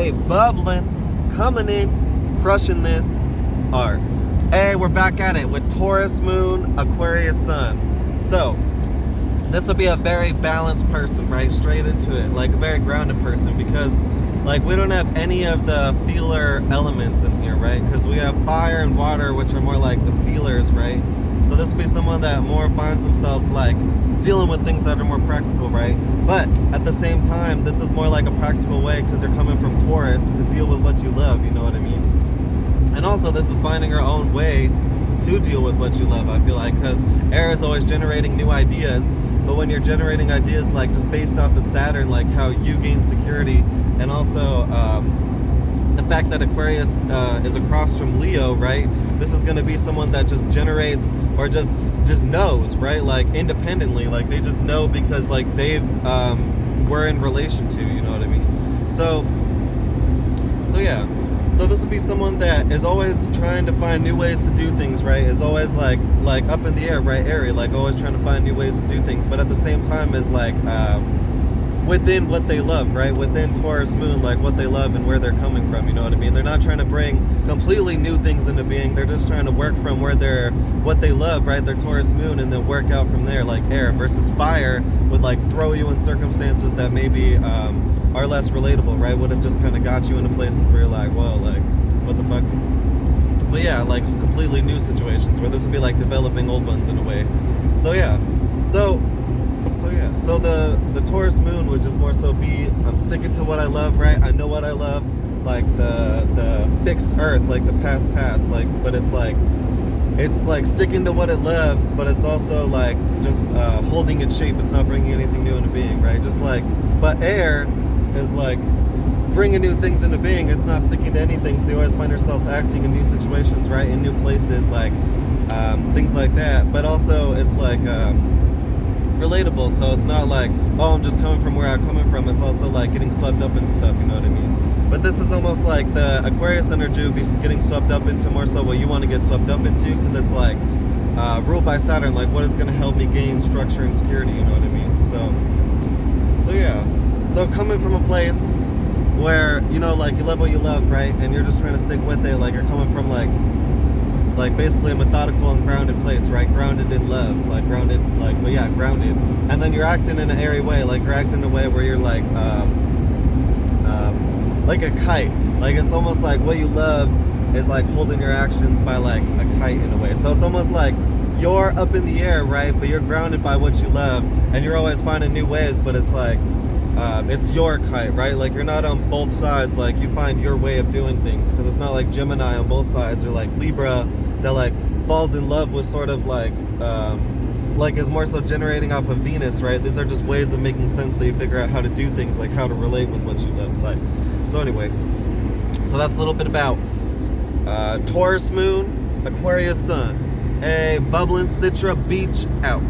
Hey, Bublynn, coming in, crushing this art. Hey, we're back at it with Taurus moon, Aquarius sun. So, this will be a very balanced person, right? Straight into it, like a very grounded person, because like we don't have any of the feeler elements in here, right? Because we have fire and water, which are more like the feelers, right? So this will be someone that more finds themselves like dealing with things that are more practical, right? But at the same time, this is more like a practical way because they're coming from Taurus to deal with what you love, you know what I mean? And also this is finding your own way to deal with what you love, I feel like, because air is always generating new ideas. But when you're generating ideas like just based off of Saturn, like how you gain security, and also the fact that Aquarius is across from Leo, right? This is going to be someone that just generates or just knows, right? Like independently, like they just know because like they've were in relation to, you know what I mean? So yeah. So this would be someone that is always trying to find new ways to do things, right? Is always like up in the air, right? Airy, like always trying to find new ways to do things, but at the same time is like within what they love, right? Within Taurus moon, like what they love and where they're coming from, you know what I mean? They're not trying to bring completely new things into being. They're just trying to work from what they love, right? Their Taurus moon, and then work out from there, like air versus fire would like throw you in circumstances that maybe are less relatable, right? Would have just kind of got you into places where you're like, whoa, like, what the fuck? But yeah, like completely new situations where this would be like developing old ones in a way. So yeah. So the Taurus moon would just more so be, I'm sticking to what I love, right? I know what I love, like the fixed earth, like the past, like, but it's like sticking to what it loves, but it's also like just holding its shape. It's not bringing anything new into being, right? Just like, but air is like bringing new things into being. It's not sticking to anything, so you always find yourselves acting in new situations, right? In new places, like things like that. But also it's like relatable, so it's not like, oh, I'm just coming from where I'm coming from. It's also like getting swept up into stuff, you know what I mean? But this is almost like the Aquarius energy would be getting swept up into more so what you want to get swept up into, because it's like ruled by Saturn, like what is going to help me gain structure and security, you know what I mean? So yeah. So coming from a place where, you know, like you love what you love, right? And you're just trying to stick with it, like you're coming from like basically a methodical and grounded place, right? Grounded in love, like grounded, like, well, yeah, grounded. And then you're acting in an airy way, like you're acting in a way where you're like a kite. Like it's almost like what you love is like holding your actions by like a kite in a way. So it's almost like you're up in the air, right? But you're grounded by what you love, and you're always finding new ways, but it's like, it's your kite, right? Like you're not on both sides, like you find your way of doing things, because it's not like Gemini on both sides, or like Libra that like falls in love with sort of like is more so generating off of Venus, right? These are just ways of making sense that you figure out how to do things, like how to relate with what you love. Like, so anyway, so that's a little bit about Taurus moon, Aquarius sun. Hey, Bublynn, Sitra, beach out.